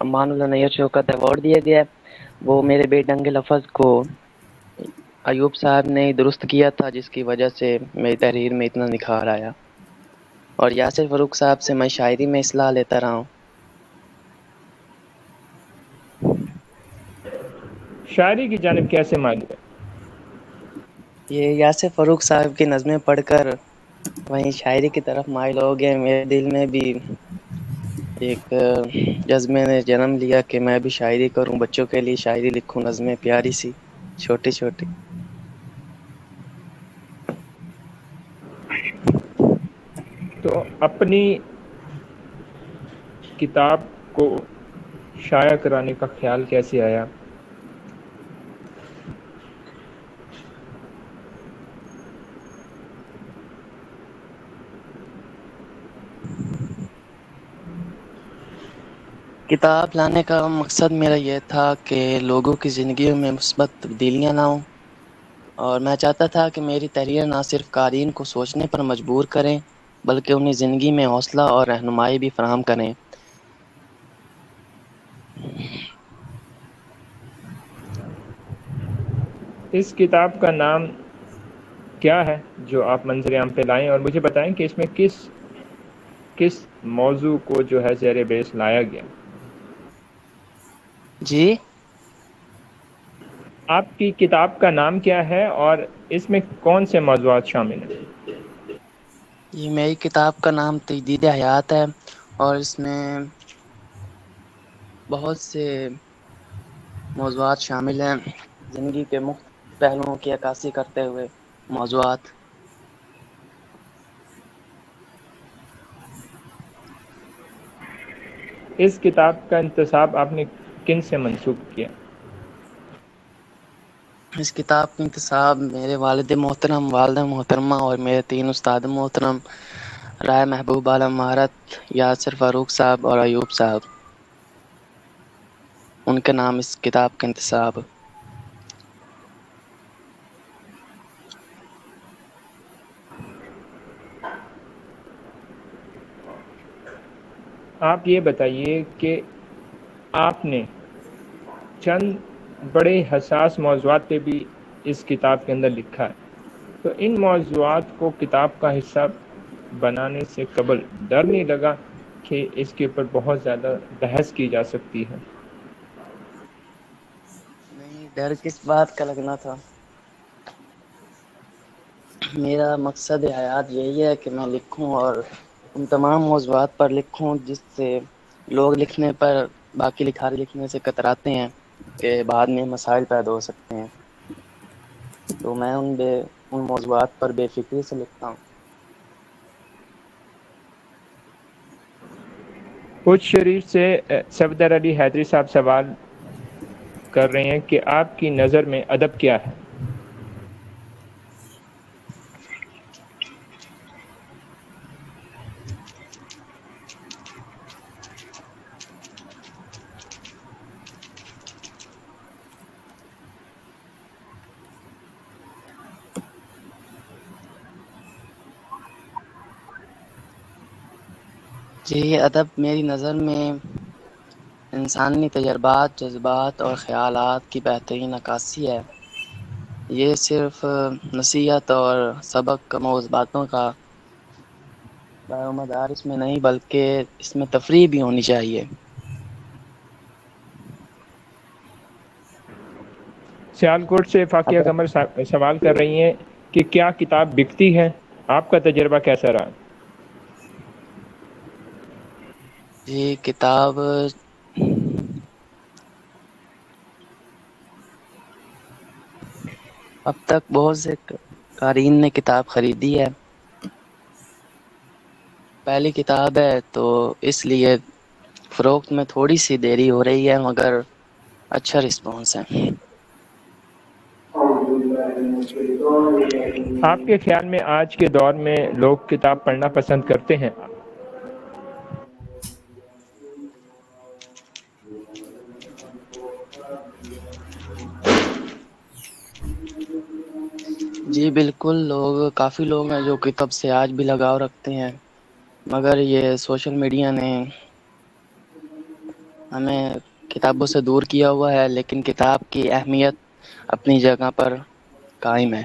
Aman Ullah near شوکت award دیا گیا ہے۔ وہ میرے بے ڈنگے لفظ کو ایوب صاحب نے درست کیا تھا، جس کی وجہ سے میری تحریر میں اتنا نکھار آیا، اور یاسر فاروق صاحب سے میں شاعری میں اصلاح لیتا رہا ہوں۔ شاعری کی جانب کیسے مائل ہوئے؟ یہ یاسر فاروق صاحب کی نظمیں پڑھ کر وہیں شاعری کی طرف مائل ہو گئے۔ میرے دل میں بھی ایک جذبے نے جنم لیا کہ میں بھی شاعری کروں، بچوں کے لیے شاعری لکھوں، نظمیں پیاری سی چھوٹی چھوٹی۔ تو اپنی کتاب کو شائع کرانے کا خیال کیسے آیا؟ کتاب لانے کا مقصد میرا یہ تھا کہ لوگوں کی زندگیوں میں مثبت تبدیلیاں لاؤں، اور میں چاہتا تھا کہ میری تحریر نہ صرف قارئین کو سوچنے پر مجبور کریں بلکہ انہیں زندگی میں حوصلہ اور رہنمائی بھی فراہم کریں۔ اس کتاب کا نام کیا ہے جو آپ منظر عام پہ لائیں، اور مجھے بتائیں کہ اس میں کس موضوع کو جو ہے زیر بیس لایا گیا؟ جی، آپ کی کتاب کا نام کیا ہے اور اس میں کون سے موضوعات شامل ہیں؟ یہ میری کتاب کا نام تجدید حیات ہے، اور اس میں بہت سے موضوعات شامل ہیں، زندگی کے مختلف پہلوؤں کی عکاسی کرتے ہوئے موضوعات۔ اس کتاب کا انتساب آپ نے کن سے منسوب کیا؟ اس کتاب کا انتساب میرے والد محترم، والدہ محترمہ اور میرے 3 استاد محترم رائے محبوب عالم مہارت، یاسر فاروق صاحب اور ایوب صاحب، ان کے نام اس کتاب کا انتساب۔ آپ یہ بتائیے کہ آپ نے چند بڑے حساس موضوعات پہ بھی اس کتاب کے اندر لکھا ہے، تو ان موضوعات کو کتاب کا حصہ بنانے سے قبل ڈر نہیں لگا کہ اس کے اوپر بہت زیادہ بحث کی جا سکتی ہے؟ نہیں، ڈر کس بات کا لگنا تھا؟ میرا مقصد حیات یہی ہے کہ میں لکھوں اور ان تمام موضوعات پر لکھوں جس سے لوگ لکھنے پر، باقی لکھاری لکھنے سے کتراتے ہیں کہ بعد میں مسائل پیدا ہو سکتے ہیں، تو میں ان موضوعات پر بے فکری سے لکھتا ہوں۔ کچھ شریف سے صفدر علی حیدری صاحب سوال کر رہے ہیں کہ آپ کی نظر میں ادب کیا ہے؟ جی، ادب میری نظر میں انسانی تجربات، جذبات اور خیالات کی بہترین عکاسی ہے۔ یہ صرف نصیحت اور سبق آموز باتوں کا دار و مدار اس میں نہیں، بلکہ اس میں تفریح بھی ہونی چاہیے۔ سیالکوٹ سے فاقیہ ادب قمر سوال کر رہی ہیں کہ کیا کتاب بکتی ہے؟ آپ کا تجربہ کیسا رہا؟ جی، کتاب اب تک بہت سے قارئین نے کتاب خریدی ہے۔ پہلی کتاب ہے تو اس لیے فروخت میں تھوڑی سی دیری ہو رہی ہے، مگر اچھا رسپانس ہے۔ آپ کے خیال میں آج کے دور میں لوگ کتاب پڑھنا پسند کرتے ہیں؟ جی بالکل، کافی لوگ ہیں جو کتاب سے آج بھی لگاؤ رکھتے ہیں، مگر یہ سوشل میڈیا نے ہمیں کتابوں سے دور کیا ہوا ہے، لیکن کتاب کی اہمیت اپنی جگہ پر قائم ہے۔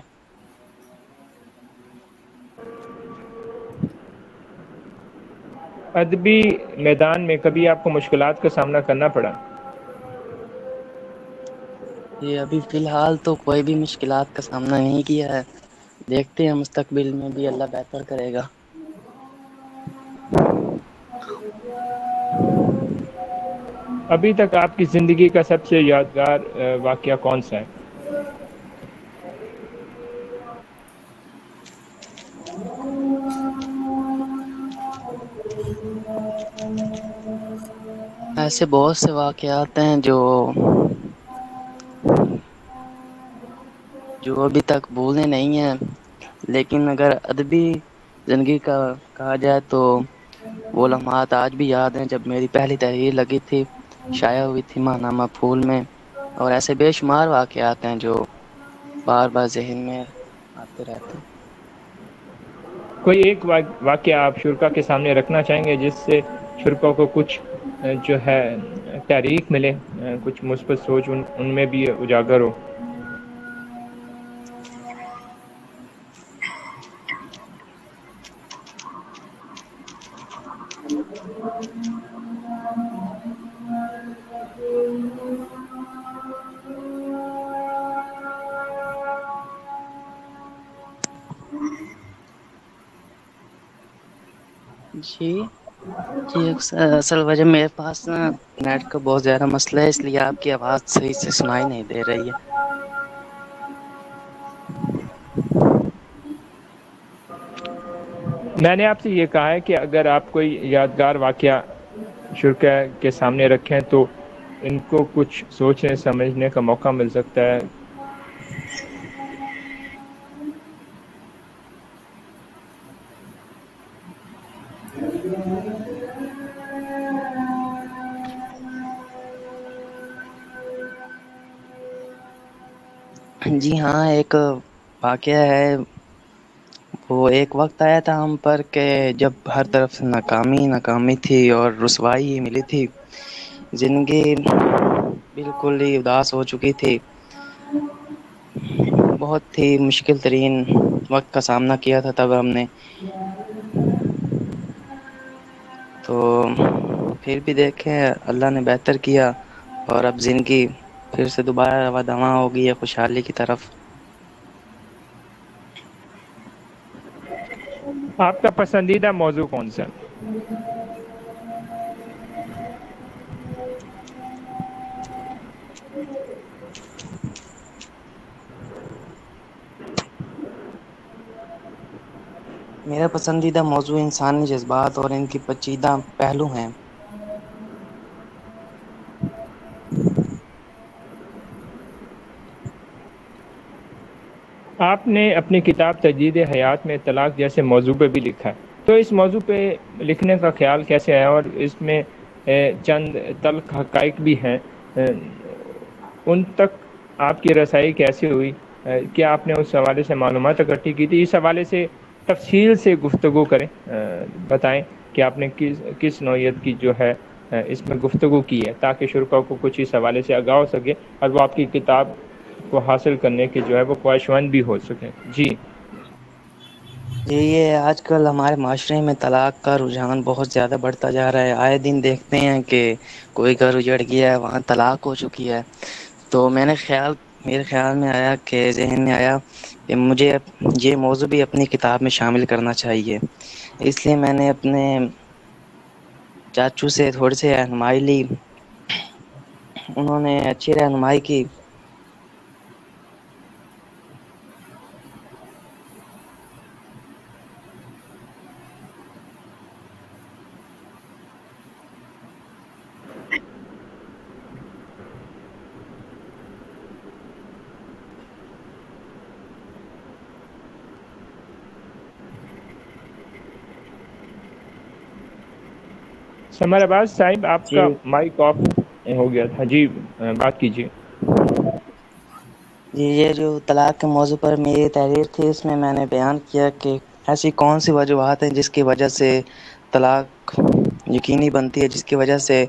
ادبی میدان میں کبھی آپ کو مشکلات کا سامنا کرنا پڑا؟ یہ ابھی فی الحال تو کوئی بھی مشکلات کا سامنا نہیں کیا ہے، دیکھتے ہیں مستقبل میں بھی اللہ بہتر کرے گا۔ ابھی تک آپ کی زندگی کا سب سے یادگار واقعہ کون سا ہے؟ ایسے بہت سے واقعات ہیں جو ابھی تک بھولے نہیں ہیں، لیکن اگر ادبی زندگی کا کہا جائے تو وہ لمحات آج بھی یاد ہیں جب میری پہلی تحریر لگی تھی، شائع ہوئی تھی ماہنامہ پھول میں، اور ایسے بے شمار واقعات ہیں جو بار بار ذہن میں آتے رہتے ہیں۔ کوئی ایک واقعہ آپ شرکا کے سامنے رکھنا چاہیں گے جس سے شرکا کو کچھ جو ہے تحریک ملے، کچھ مثبت سوچ ان میں بھی اجاگر ہو؟ جی اصل وجہ میرے پاس نا نیٹ کا بہت زیادہ مسئلہ ہے، اس لیے آپ کی آواز صحیح سے سنائی نہیں دے رہی ہے۔ میں نے آپ سے یہ کہا ہے کہ اگر آپ کوئی یادگار واقعہ شرکا کے سامنے رکھیں تو ان کو کچھ سوچنے سمجھنے کا موقع مل سکتا ہے۔ جی ہاں، ایک واقعہ ہے۔ وہ ایک وقت آیا تھا ہم پر کہ جب ہر طرف سے ناکامی تھی اور رسوائی ہی ملی تھی، زندگی بالکل ہی اداس ہو چکی تھی۔ بہت ہی مشکل ترین وقت کا سامنا کیا تھا تب ہم نے، تو پھر بھی دیکھیں اللہ نے بہتر کیا، اور اب زندگی پھر سے دوبارہ رواں دواں ہو گئی ہے خوشحالی کی طرف۔ آپ کا پسندیدہ موضوع کون سا ہے؟ میرا پسندیدہ موضوع انسانی جذبات اور ان کی پیچیدہ پہلو ہیں۔ آپ نے اپنی کتاب تجدید حیات میں طلاق جیسے موضوع پہ بھی لکھا ہے، تو اس موضوع پہ لکھنے کا خیال کیسے آیا، اور اس میں چند تلخ حقائق بھی ہیں، ان تک آپ کی رسائی کیسے ہوئی؟ کیا آپ نے اس حوالے سے معلومات اکٹھی کی تھی؟ اس حوالے سے تفصیل سے گفتگو کریں، بتائیں کہ آپ نے کس نوعیت کی جو ہے اس میں گفتگو کی ہے، تاکہ شرکا کو کچھ اس حوالے سے آگاہ ہو سکے اور وہ آپ کی کتاب کو حاصل کرنے کے جو ہے وہ خواہشمند بھی ہو سکیں۔ جی یہ آج کل ہمارے معاشرے میں طلاق کا رجحان بہت زیادہ بڑھتا جا رہا ہے، آئے دن دیکھتے ہیں کہ کوئی گھر اجڑ گیا ہے وہاں طلاق ہو چکی ہے، تو میرے خیال میں آیا کہ ذہن میں آیا کہ مجھے یہ موضوع بھی اپنی کتاب میں شامل کرنا چاہیے، اس لیے میں نے اپنے چاچو سے تھوڑی سی رہنمائی لی، انہوں نے اچھی رہنمائی کی۔ سمر عباس صاحب، آپ جی کا مائک آف ہو گیا تھا، جی بات کیجیے۔ جی، یہ جو طلاق کے موضوع پر میری تحریر تھی، اس میں میں نے بیان کیا کہ ایسی کون سی وجوہات ہیں جس کی وجہ سے طلاق یقینی بنتی ہے، جس کی وجہ سے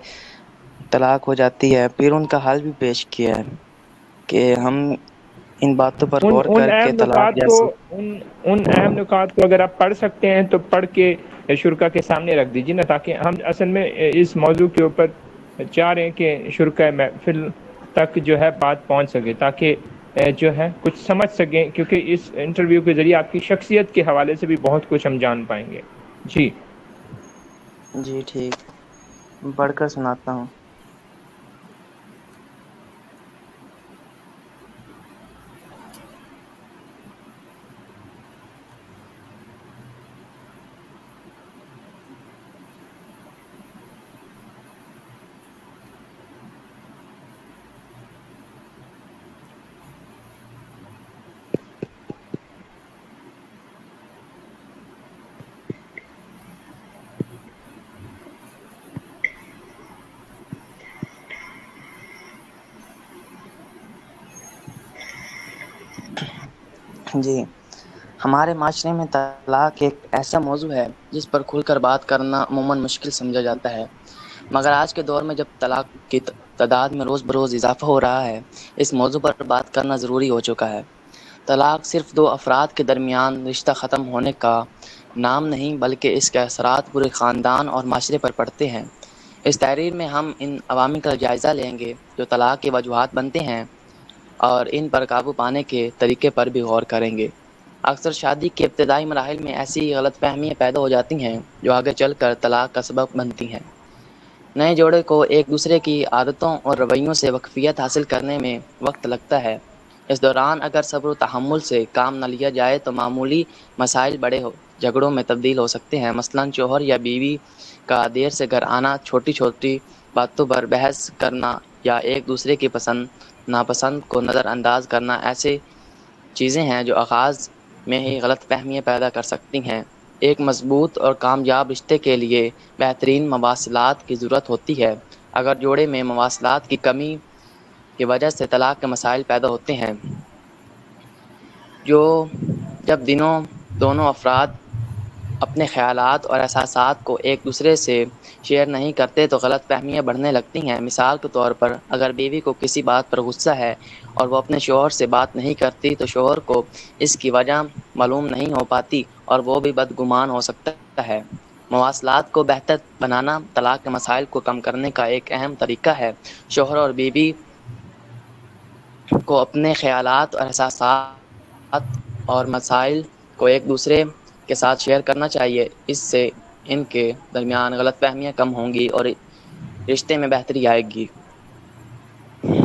طلاق ہو جاتی ہے، پھر ان کا حل بھی پیش کیا ہے کہ ہم ان باتوں پر ان غور ان کر کے اہم طلاق نکات کو جیسی ان اہم نکات کو اگر آپ پڑھ سکتے ہیں تو پڑھ کے شرکا کے سامنے رکھ دیجیے نا، تاکہ ہم اصل میں اس موضوع کے اوپر چاہ رہے ہیں کہ شرکا محفل تک جو ہے بات پہنچ سکے، تاکہ جو ہے کچھ سمجھ سکیں، کیونکہ اس انٹرویو کے ذریعے آپ کی شخصیت کے حوالے سے بھی بہت کچھ ہم جان پائیں گے۔ جی جی ٹھیک، پڑھ کر سناتا ہوں۔ جی، ہمارے معاشرے میں طلاق ایک ایسا موضوع ہے جس پر کھل کر بات کرنا عموماً مشکل سمجھا جاتا ہے، مگر آج کے دور میں جب طلاق کی تعداد میں روز بروز اضافہ ہو رہا ہے، اس موضوع پر بات کرنا ضروری ہو چکا ہے۔ طلاق صرف دو افراد کے درمیان رشتہ ختم ہونے کا نام نہیں، بلکہ اس کے اثرات پورے خاندان اور معاشرے پر پڑتے ہیں۔ اس تحریر میں ہم ان عوامل کا جائزہ لیں گے جو طلاق کی وجوہات بنتے ہیں، اور ان پر قابو پانے کے طریقے پر بھی غور کریں گے۔ اکثر شادی کے ابتدائی مراحل میں ایسی غلط فہمیاں پیدا ہو جاتی ہیں جو آگے چل کر طلاق کا سبب بنتی ہیں۔ نئے جوڑے کو ایک دوسرے کی عادتوں اور رویوں سے واقفیت حاصل کرنے میں وقت لگتا ہے۔ اس دوران اگر صبر و تحمل سے کام نہ لیا جائے تو معمولی مسائل بڑے جھگڑوں میں تبدیل ہو سکتے ہیں۔ مثلاً شوہر یا بیوی کا دیر سے گھر آنا، چھوٹی چھوٹی باتوں پر بحث کرنا یا ایک دوسرے کی پسند ناپسند کو نظر انداز کرنا ایسے چیزیں ہیں جو آغاز میں ہی غلط فہمیاں پیدا کر سکتی ہیں۔ ایک مضبوط اور کامیاب رشتے کے لیے بہترین مواصلات کی ضرورت ہوتی ہے۔ اگر جوڑے میں مواصلات کی کمی کی وجہ سے طلاق کے مسائل پیدا ہوتے ہیں، جب دونوں افراد اپنے خیالات اور احساسات کو ایک دوسرے سے شیئر نہیں کرتے تو غلط فہمیاں بڑھنے لگتی ہیں۔ مثال کے طور پر اگر بیوی کو کسی بات پر غصہ ہے اور وہ اپنے شوہر سے بات نہیں کرتی تو شوہر کو اس کی وجہ معلوم نہیں ہو پاتی اور وہ بھی بدگمان ہو سکتا ہے۔ مواصلات کو بہتر بنانا طلاق کے مسائل کو کم کرنے کا ایک اہم طریقہ ہے۔ شوہر اور بیوی کو اپنے خیالات اور احساسات اور مسائل کو ایک دوسرے کے ساتھ شیئر کرنا چاہیے۔ اس سے ان کے درمیان غلط فہمیاں کم ہوں گی اور رشتے میں بہتری آئے گی۔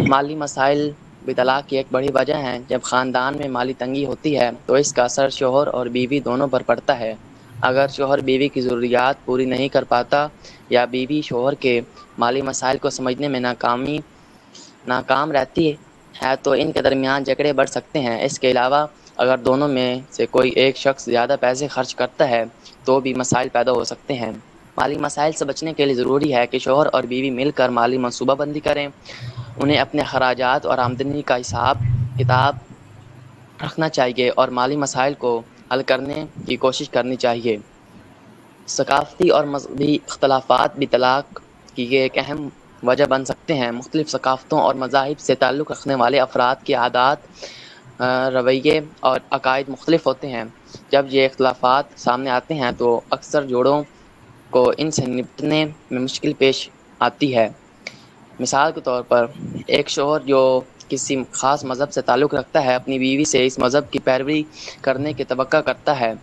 مالی مسائل بھی طلاق کی ایک بڑی وجہ ہیں۔ جب خاندان میں مالی تنگی ہوتی ہے تو اس کا اثر شوہر اور بیوی دونوں پر پڑتا ہے۔ اگر شوہر بیوی کی ضروریات پوری نہیں کر پاتا یا بیوی شوہر کے مالی مسائل کو سمجھنے میں ناکام رہتی ہے تو ان کے درمیان جھگڑے بڑھ سکتے ہیں۔ اس کے علاوہ اگر دونوں میں سے کوئی ایک شخص زیادہ پیسے خرچ کرتا ہے تو بھی مسائل پیدا ہو سکتے ہیں۔ مالی مسائل سے بچنے کے لیے ضروری ہے کہ شوہر اور بیوی مل کر مالی منصوبہ بندی کریں۔ انہیں اپنے اخراجات اور آمدنی کا حساب کتاب رکھنا چاہیے اور مالی مسائل کو حل کرنے کی کوشش کرنی چاہیے۔ ثقافتی اور مذہبی اختلافات بھی طلاق کی ایک اہم وجہ بن سکتے ہیں۔ مختلف ثقافتوں اور مذاہب سے تعلق رکھنے والے افراد کی عادات، رویے اور عقائد مختلف ہوتے ہیں۔ جب یہ اختلافات سامنے آتے ہیں تو اکثر جوڑوں کو ان سے نمٹنے میں مشکل پیش آتی ہے۔ مثال کے طور پر ایک شوہر جو کسی خاص مذہب سے تعلق رکھتا ہے اپنی بیوی سے اس مذہب کی پیروی کرنے کی توقع کرتا ہے،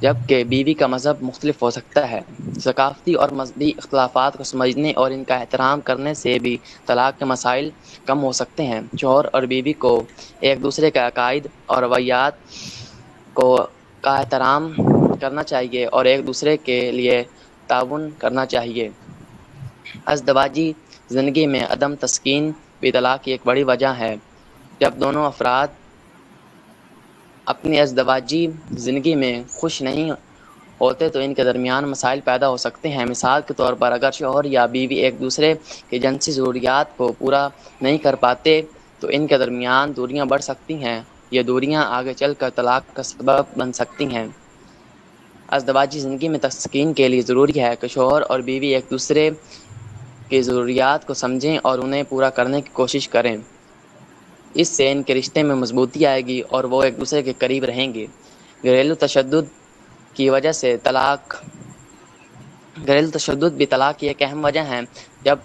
جبکہ بیوی کا مذہب مختلف ہو سکتا ہے۔ ثقافتی اور مذہبی اختلافات کو سمجھنے اور ان کا احترام کرنے سے بھی طلاق کے مسائل کم ہو سکتے ہیں۔ شوہر اور بیوی کو ایک دوسرے کے عقائد اور رویات کا احترام کرنا چاہیے اور ایک دوسرے کے لیے تعاون کرنا چاہیے۔ ازدواجی زندگی میں عدم تسکین بھی طلاق کی ایک بڑی وجہ ہے۔ جب دونوں افراد اپنی ازدواجی زندگی میں خوش نہیں ہوتے تو ان کے درمیان مسائل پیدا ہو سکتے ہیں۔ مثال کے طور پر اگر شوہر یا بیوی ایک دوسرے کی جنسی ضروریات کو پورا نہیں کر پاتے تو ان کے درمیان دوریاں بڑھ سکتی ہیں۔ یہ دوریاں آگے چل کر طلاق کا سبب بن سکتی ہیں۔ ازدواجی زندگی میں تسکین کے لیے ضروری ہے کہ شوہر اور بیوی ایک دوسرے کی ضروریات کو سمجھیں اور انہیں پورا کرنے کی کوشش کریں۔ اس سے ان کے رشتے میں مضبوطی آئے گی اور وہ ایک دوسرے کے قریب رہیں گے۔ گھریلو تشدد کی وجہ سے گھریلو تشدد بھی طلاق کی ایک اہم وجہ ہے۔ جب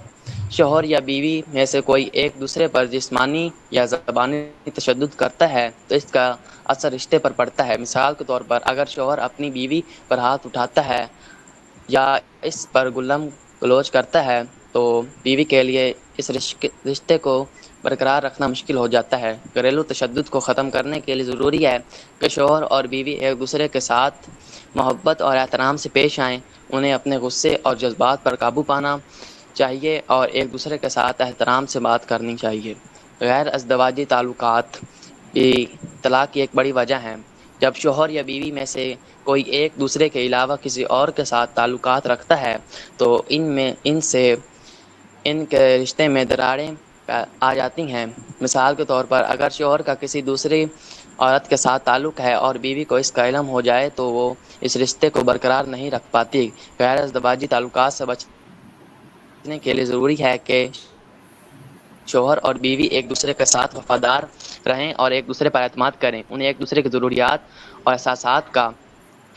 شوہر یا بیوی میں سے کوئی ایک دوسرے پر جسمانی یا زبانی تشدد کرتا ہے تو اس کا اثر رشتے پر پڑتا ہے۔ مثال کے طور پر اگر شوہر اپنی بیوی پر ہاتھ اٹھاتا ہے یا اس پر غلم گلوچ کرتا ہے تو بیوی کے لیے اس رشتے کو برقرار رکھنا مشکل ہو جاتا ہے۔ گھریلو تشدد کو ختم کرنے کے لیے ضروری ہے کہ شوہر اور بیوی ایک دوسرے کے ساتھ محبت اور احترام سے پیش آئیں۔ انہیں اپنے غصے اور جذبات پر قابو پانا چاہیے اور ایک دوسرے کے ساتھ احترام سے بات کرنی چاہیے۔ غیر ازدواجی تعلقات بھی طلاق کی ایک بڑی وجہ ہیں۔ جب شوہر یا بیوی میں سے کوئی ایک دوسرے کے علاوہ کسی اور کے ساتھ تعلقات رکھتا ہے تو ان کے رشتے میں دراڑیں آ جاتی ہیں۔ مثال کے طور پر اگر شوہر کا کسی دوسری عورت کے ساتھ تعلق ہے اور بیوی کو اس کا علم ہو جائے تو وہ اس رشتے کو برقرار نہیں رکھ پاتی۔ غیر ازدواجی تعلقات سے بچنے کے لیے ضروری ہے کہ شوہر اور بیوی ایک دوسرے کے ساتھ وفادار رہیں اور ایک دوسرے پر اعتماد کریں۔ انہیں ایک دوسرے کی ضروریات اور احساسات کا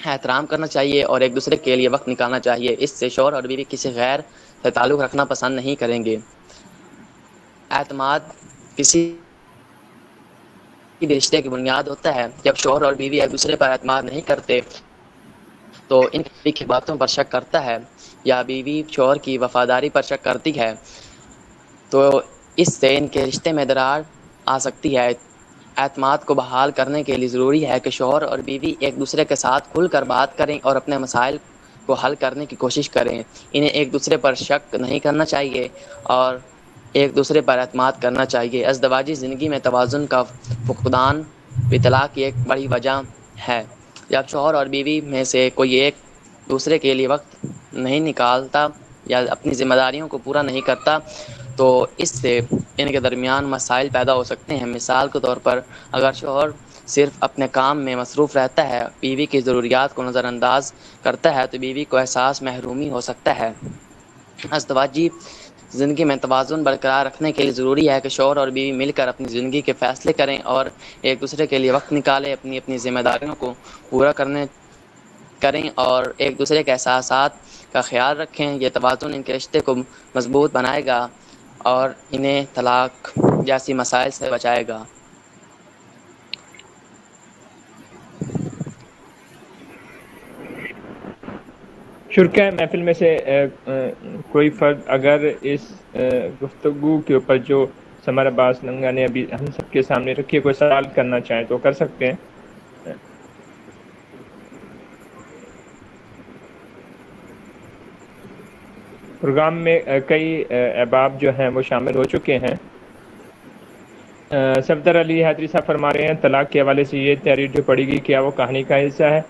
احترام کرنا چاہیے اور ایک دوسرے کے لیے وقت نکالنا چاہیے۔ اس سے شوہر اور بیوی کسی غیر سے تعلق رکھنا پسند نہیں کریں گے۔ اعتماد کسی بھی رشتے کی بنیاد ہوتا ہے۔ جب شوہر اور بیوی ایک دوسرے پر اعتماد نہیں کرتے تو ان کی باتوں پر شک کرتا ہے یا بیوی شوہر کی وفاداری پر شک کرتی ہے تو اس سے ان کے رشتے میں دراڑ آ سکتی ہے۔ اعتماد کو بحال کرنے کے لیے ضروری ہے کہ شوہر اور بیوی ایک دوسرے کے ساتھ کھل کر بات کریں اور اپنے مسائل کو حل کرنے کی کوشش کریں۔ انہیں ایک دوسرے پر شک نہیں کرنا چاہیے اور ایک دوسرے پر اعتماد کرنا چاہیے۔ ازدواجی زندگی میں توازن کا فقدان بھی طلاق کی ایک بڑی وجہ ہے۔ جب شوہر اور بیوی میں سے کوئی ایک دوسرے کے لیے وقت نہیں نکالتا یا اپنی ذمہ داریوں کو پورا نہیں کرتا تو اس سے ان کے درمیان مسائل پیدا ہو سکتے ہیں۔ مثال کے طور پر اگر شوہر صرف اپنے کام میں مصروف رہتا ہے، بیوی کی ضروریات کو نظر انداز کرتا ہے تو بیوی کو احساس محرومی ہو سکتا ہے۔ ازدواجی زندگی میں توازن برقرار رکھنے کے لیے ضروری ہے کہ شوہر اور بیوی مل کر اپنی زندگی کے فیصلے کریں اور ایک دوسرے کے لیے وقت نکالیں، اپنی ذمہ داریوں کو پورا کریں اور ایک دوسرے کے احساسات کا خیال رکھیں۔ یہ توازن ان کے رشتے کو مضبوط بنائے گا اور انہیں طلاق جیسی مسائل سے بچائے گا۔ شرکاء محفل میں سے کوئی فرد اگر اس گفتگو کے اوپر جو سمر عباس ننگا نے ابھی ہم سب کے سامنے رکھی کوئی سوال کرنا چاہیں تو کر سکتے ہیں۔ پروگرام میں کئی احباب جو ہیں وہ شامل ہو چکے ہیں۔ صفدر علی حیدری صاحب فرما رہے ہیں طلاق کے حوالے سے یہ تحریر جو پڑھی گئی کیا وہ کہانی کا حصہ ہے؟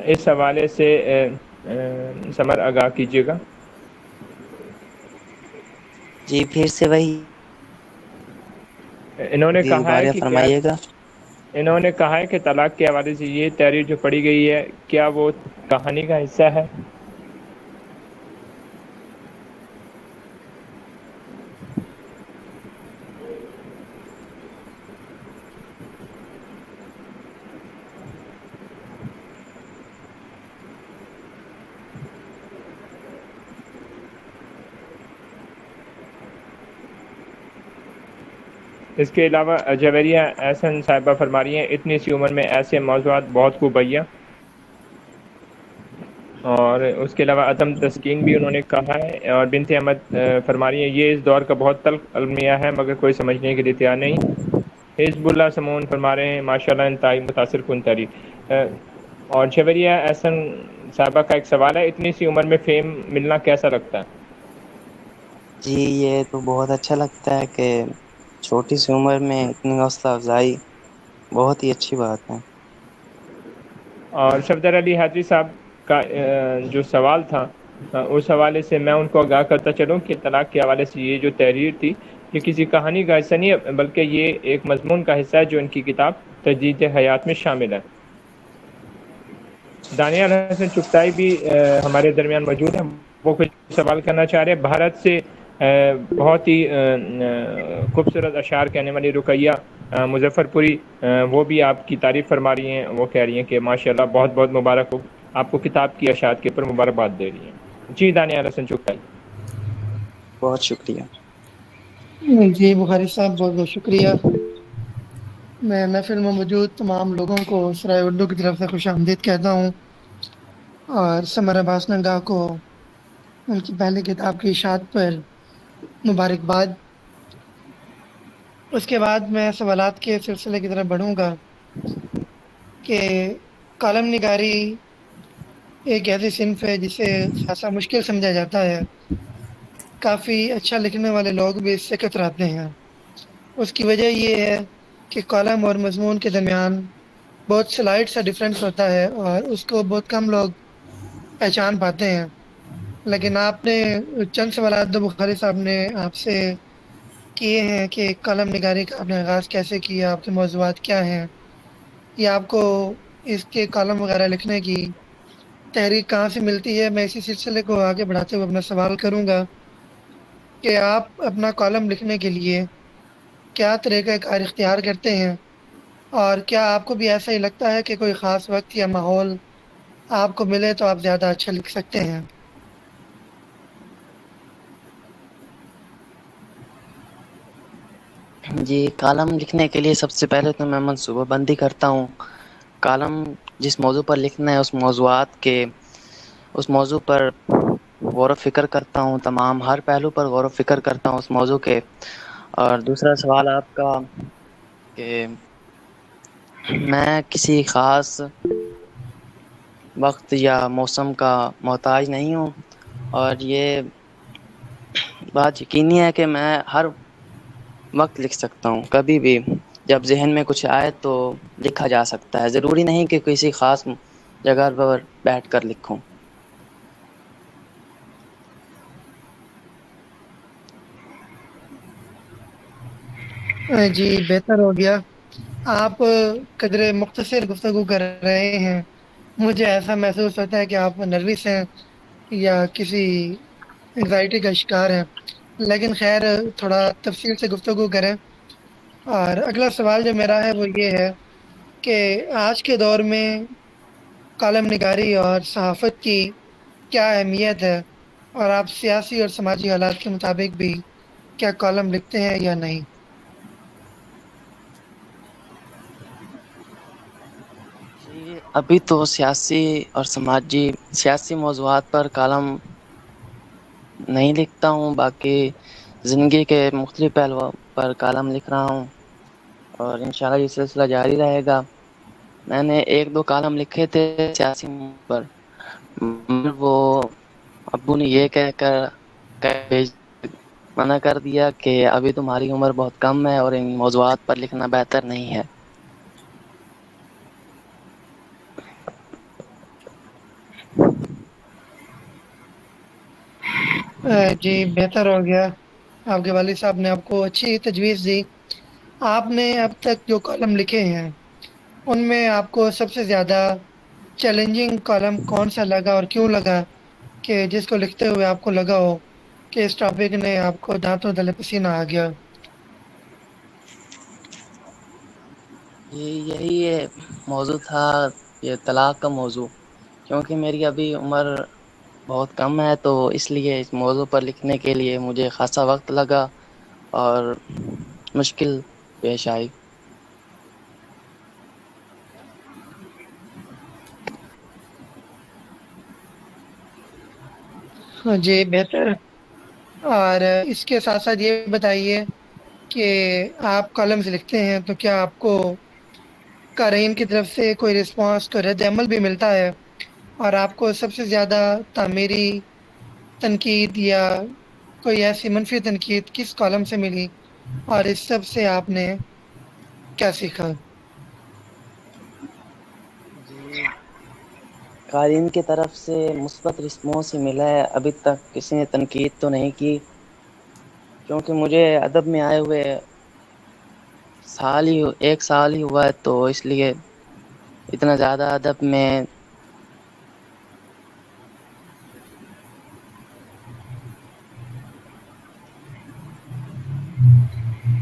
اس حوالے سے سمر آگاہ کیجیے گا۔ جی پھر سے وہی انہوں نے کہا ہے کہ فرمائیے گا۔ انہوں نے کہا ہے کہ طلاق کے حوالے سے یہ تحریر جو پڑھی گئی ہے کیا وہ کہانی کا حصہ ہے؟ اس کے علاوہ جویریہ احسن صاحبہ فرما رہی ہیں اتنی سی عمر میں ایسے موضوعات بہت خوب بھیا۔ اور اس کے علاوہ عدم تسکین بھی انہوں نے کہا ہے۔ اور بنت احمد فرما رہی ہیں یہ اس دور کا بہت تلخ المیہ ہے مگر کوئی سمجھنے کے لیے تیار نہیں۔ حزب اللہ سمون فرما رہے ہیں ماشاءاللہ انتہائی متاثر کن تحریر۔ اور جویریہ احسن صاحبہ کا ایک سوال ہے اتنی سی عمر میں فیم ملنا کیسا لگتا ہے؟ جی یہ تو بہت اچھا لگتا ہے کہ چھوٹی سی عمر میں اتنی حوصلہ افزائی بہت ہی اچھی بات ہے۔ اور صفدر علی حیدری صاحب کا جو سوال تھا اس حوالے سے میں ان کو آگاہ کرتا چلوں کہ طلاق کے حوالے سے یہ جو تحریر تھی یہ کسی کہانی کا حصہ نہیں ہے بلکہ یہ ایک مضمون کا حصہ ہے جو ان کی کتاب تجدید حیات میں شامل ہے۔ دانیال حسن چغتائی بھی ہمارے درمیان موجود ہیں، وہ کچھ سوال کرنا چاہ رہے ہیں. بھارت سے بہت ہی خوبصورت اشعار کہنے والی رقیہ مظفر پوری، وہ بھی آپ کی تعریف فرما رہی ہیں. وہ کہہ رہی ہیں کہ ماشاءاللہ بہت بہت مبارک ہو، آپ کو کتاب کی اشاعت کے اوپر مبارکباد دے رہی ہیں. جی دانیال حسن چغتائی. بہت شکریہ. جی بخاری صاحب بہت بہت شکریہ. میں محفل میں موجود تمام لوگوں کو سرائے اردو کی طرف سے خوش آمدید کہتا ہوں، اور سمر عباس نگاہ کو ان کی پہلی کتاب کی اشاعت پر مبارکباد. اس کے بعد میں سوالات کے سلسلے کی طرف بڑھوں گا کہ کالم نگاری ایک ایسی صنف ہے جسے خاصا مشکل سمجھا جاتا ہے. کافی اچھا لکھنے والے لوگ بھی اس سے کتراتے ہیں. اس کی وجہ یہ ہے کہ کالم اور مضمون کے درمیان بہت سلائٹ سا ڈفرینس ہوتا ہے اور اس کو بہت کم لوگ پہچان پاتے ہیں. لیکن آپ نے چند سوالات جو بخاری صاحب نے آپ سے کیے ہیں کہ قلم نگاری کا آپ نے آغاز کیسے کیا، آپ کے موضوعات کیا ہیں، یا آپ کو اس کے کالم وغیرہ لکھنے کی تحریک کہاں سے ملتی ہے، میں اسی سلسلے کو آگے بڑھاتے ہوئے اپنا سوال کروں گا کہ آپ اپنا کالم لکھنے کے لیے کیا طریقہ کار اختیار کرتے ہیں، اور کیا آپ کو بھی ایسا ہی لگتا ہے کہ کوئی خاص وقت یا ماحول آپ کو ملے تو آپ زیادہ اچھا لکھ سکتے ہیں؟ جی، کالم لکھنے کے لیے سب سے پہلے تو میں منصوبہ بندی کرتا ہوں. کالم جس موضوع پر لکھنا ہے اس موضوع پر غور و فکر کرتا ہوں، تمام ہر پہلو پر غور و فکر کرتا ہوں اس موضوع کے. اور دوسرا سوال آپ کا کہ میں کسی خاص وقت یا موسم کا محتاج نہیں ہوں، اور یہ بات یقینی ہے کہ میں ہر وقت لکھ سکتا ہوں. کبھی بھی جب ذہن میں کچھ آئے تو لکھا جا سکتا ہے، ضروری نہیں کہ کسی خاص جگہ پر بیٹھ کر لکھوں. جی بہتر ہو گیا. آپ قدر مختصر گفتگو کر رہے ہیں، مجھے ایسا محسوس ہوتا ہے کہ آپ نروس ہیں یا کسی انگزائٹی کا شکار ہیں. لیکن خیر، تھوڑا تفصیل سے گفتگو کریں. اور اگلا سوال جو میرا ہے وہ یہ ہے کہ آج کے دور میں کالم نگاری اور صحافت کی کیا اہمیت ہے، اور آپ سیاسی اور سماجی حالات کے مطابق بھی کیا کالم لکھتے ہیں یا نہیں؟ جی، ابھی تو سیاسی موضوعات پر کالم نہیں لکھتا ہوں. باقی زندگی کے مختلف پہلوؤں پر کالم لکھ رہا ہوں، اور انشاءاللہ یہ سلسلہ جاری رہے گا. میں نے ایک دو کالم لکھے تھے سیاسی موضوع پر، وہ ابو نے یہ کہہ کر منع کر دیا کہ ابھی تمہاری عمر بہت کم ہے اور ان موضوعات پر لکھنا بہتر نہیں ہے. جی بہتر ہو گیا. آپ کے والد صاحب نے آپ کو اچھی تجویز دی. آپ نے اب تک جو کالم لکھے ہیں ان میں آپ کو سب سے زیادہ چیلنجنگ کالم کون سا لگا اور کیوں لگا، کہ جس کو لکھتے ہوئے آپ کو لگا ہو کہ اس ٹاپک نے آپ کو دانتوں تلے پسینہ آ گیا؟ یہی موضوع تھا، یہ طلاق کا موضوع. کیونکہ میری ابھی عمر بہت کم ہے تو اس لیے اس موضوع پر لکھنے کے لیے مجھے خاصا وقت لگا اور مشکل پیش آئی. جی بہتر. اور اس کے ساتھ ساتھ یہ بتائیے کہ آپ کالمز لکھتے ہیں تو کیا آپ کو قارئین کی طرف سے کوئی رسپانس، کوئی رد عمل بھی ملتا ہے، اور آپ کو سب سے زیادہ تعمیری تنقید یا کوئی ایسی منفی تنقید کس کالم سے ملی، اور اس سب سے آپ نے کیا سیکھا؟ جی، قارئین کی طرف سے مثبت رسپانس ہی ملا ہے. ابھی تک کسی نے تنقید تو نہیں کی، کیونکہ مجھے ادب میں آئے ہوئے ایک سال ہی ہوا ہے، تو اس لیے اتنا زیادہ ادب میں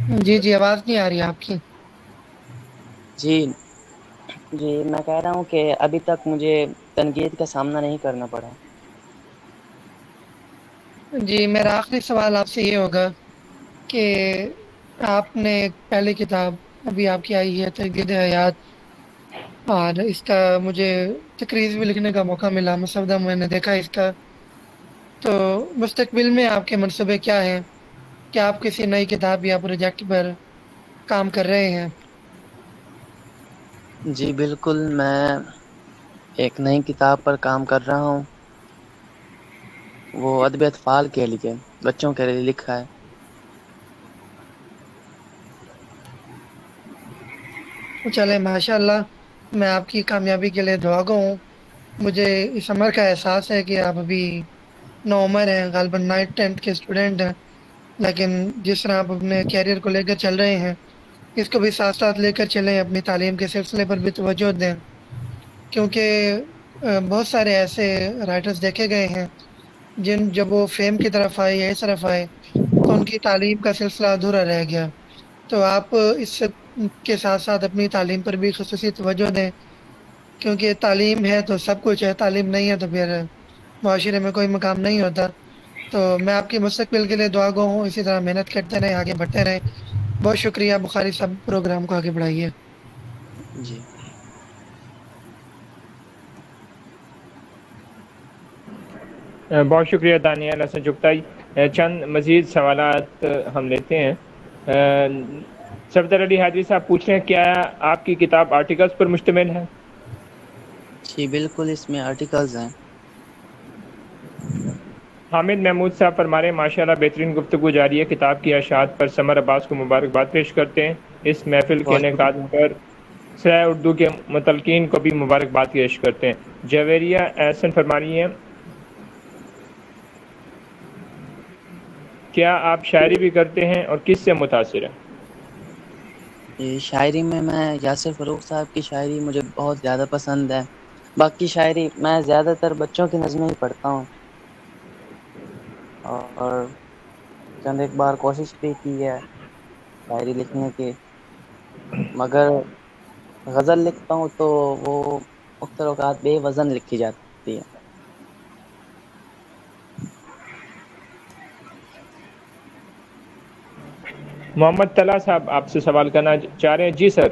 جی آواز نہیں آ رہی آپ کی. جی جی میں کہہ رہا ہوں کہ ابھی تک مجھے تنقید کا سامنا نہیں کرنا پڑا. جی میرا آخری سوال آپ سے یہ ہوگا کہ آپ نے پہلی کتاب ابھی آپ کی آئی ہے تجدید حیات، اور اس کا مجھے تقریر بھی لکھنے کا موقع ملا، مسودہ میں نے دیکھا اس کا. تو مستقبل میں آپ کے منصوبے کیا ہیں؟ کیا آپ کسی نئی کتاب یا پروجیکٹ پر کام کر رہے ہیں؟ جی بالکل، میں ایک نئی کتاب پر کام کر رہا ہوں. وہ ادب اطفال کے لیے، بچوں کے لیے لکھا ہے. چلے ماشاء اللہ، میں آپ کی کامیابی کے لیے دعا گو ہوں. مجھے اس عمر کا احساس ہے کہ آپ ابھی نوعمر ہیں، غالباً 9th 10th کے اسٹوڈنٹ ہیں، لیکن جس طرح آپ اپنے کیریئر کو لے کر چل رہے ہیں اس کو بھی ساتھ ساتھ لے کر چلیں، اپنی تعلیم کے سلسلے پر بھی توجہ دیں. کیونکہ بہت سارے ایسے رائٹرز دیکھے گئے ہیں جب وہ فیم کی طرف آئے یا اس طرف آئے تو ان کی تعلیم کا سلسلہ ادھورا رہ گیا. تو آپ اس کے ساتھ ساتھ اپنی تعلیم پر بھی خصوصی توجہ دیں، کیونکہ تعلیم ہے تو سب کچھ ہے، تعلیم نہیں ہے تو پھر معاشرے میں کوئی مقام نہیں ہوتا. تو میں آپ کی مستقبل کے لیے دعا گو ہوں، اسی طرح محنت کرتے رہیں، آگے بڑھتے رہیں. بہت شکریہ بخاری صاحب، پروگرام کو آگے بڑھائیے. جی بہت شکریہ دانیال حسن چغتائی. چند مزید سوالات ہم لیتے ہیں. صفدر علی حاجی صاحب پوچھ رہے ہیں کیا آپ کی کتاب آرٹیکلز پر مشتمل ہے؟ جی بالکل، اس میں آرٹیکلز ہیں. حامد محمود صاحب فرما رہے ہیں ماشاء اللہ بہترین گفتگو جاری ہے، کتاب کی اشاعت پر سمر عباس کو مبارکباد پیش کرتے ہیں. اس محفل کے بہت انعقاد شکریہ. پر سرائے اردو کے متلقین کو بھی مبارکباد پیش کرتے ہیں. جویریہ احسن فرما رہی ہیں کیا آپ شاعری بھی کرتے ہیں اور کس سے متاثر ہیں؟ شاعری میں یاسر فروخ صاحب کی شاعری مجھے بہت زیادہ پسند ہے. باقی شاعری میں زیادہ تر بچوں کی نظمیں ہی پڑھتا ہوں، اور چند ایک بار کوشش بھی کی ہے شاعری لکھنے کی، مگر غزل لکھتا ہوں تو وہ اکثر اوقات بے وزن لکھی جاتی ہے. محمد طلحہ صاحب آپ سے سوال کرنا چاہ رہے ہیں. جی سر.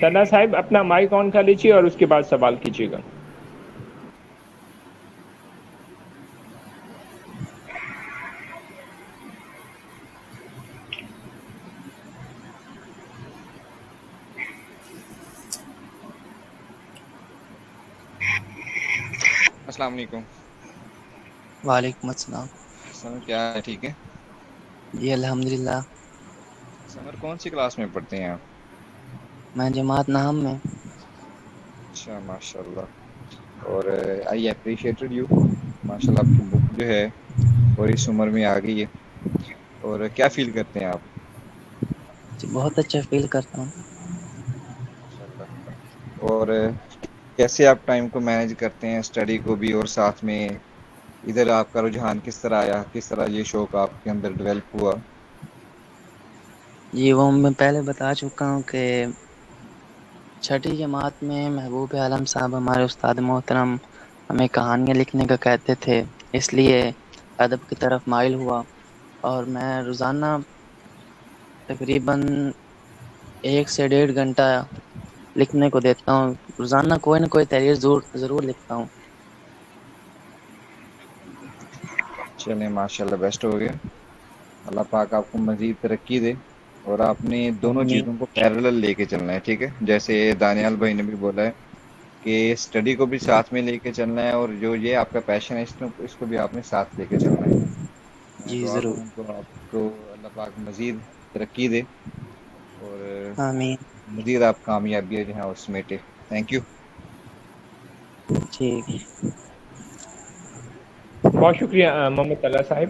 طلحہ صاحب اپنا مائک آن کر لیجیے اور اس کے بعد سوال کیجیے گا. السلام علیکم. وعلیکم السلام. سمر کیا ہے؟ ٹھیک ہے. جی الحمد للہ. سمر کون سی کلاس میں پڑھتے ہیں آپ؟ میں جماعت نہم میں. اچھا ماشاء اللہ. اور آئی اپریشیٹڈ یو، ماشاء اللہ آپ کی بک جو ہے اور اس عمر میں آ گئی ہے. اور کیا فیل کرتے ہیں آپ؟ جی بہت اچھا فیل کرتا ہوں. ماشاء اللہ. اور کیسے آپ ٹائم کو مینج کرتے ہیں، اسٹڈی کو بھی اور ساتھ میں ادھر آپ کا رجحان کس طرح آیا، کس طرح یہ شوق آپ کے اندر ڈیولپ ہوا؟ جی وہ میں پہلے بتا چکا ہوں کہ چھٹی جماعت میں محبوب عالم صاحب ہمارے استاد محترم ہمیں کہانیاں لکھنے کا کہتے تھے، اس لیے ادب کی طرف مائل ہوا. اور میں روزانہ تقریباً 1 سے 1.5 گھنٹہ لکھنے کو دیتا ہوں. روزانہ کوئی نہ کوئی تحریر ضرور لکھتا ہوں. چلیں ماشاء اللہ، بیسٹ ہو گیا. اللہ پاک آپ کو مزید ترقی دے، اور آپ نے دونوں آمین. چیزوں کو پیرلل لے کے چلنا ہے. ٹھیک ہے، جیسے دانیال بھائی نے بھی بولا ہے کہ اسٹڈی کو بھی ساتھ میں لے کے چلنا ہے، اور جو یہ آپ کا پیشن ہے اس کو بھی آپ نے ساتھ لے کے چلنا ہے. میں جی دعا ضرور. کروں تو آپ کو اللہ پاک مزید ترقی دے اور آمین. مزید آپ کامیابی جو ہے اس سمیٹے. Thank you. ٹھیک. بہت شکریہ محمد طلحہ صاحب.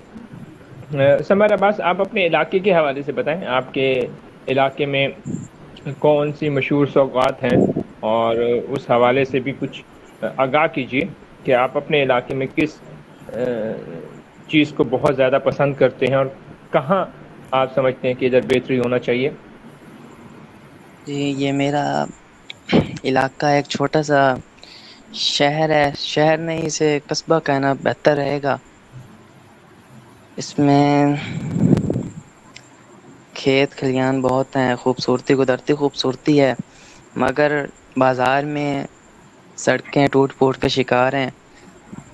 سمر عباس آپ اپنے علاقے کے حوالے سے بتائیں، آپ کے علاقے میں کون سی مشہور سوغات ہیں اور اس حوالے سے بھی کچھ آگاہ کیجیے کہ آپ اپنے علاقے میں کس چیز کو بہت زیادہ پسند کرتے ہیں اور کہاں آپ سمجھتے ہیں کہ ادھر بہتری ہونا چاہیے؟ جی یہ میرا علاقہ ایک چھوٹا سا شہر ہے، شہر نہیں اسے قصبہ کہنا بہتر رہے گا۔ اس میں کھیت کھلیان بہت ہیں، خوبصورتی قدرتی خوبصورتی ہے، مگر بازار میں سڑکیں ٹوٹ پھوٹ کا شکار ہیں۔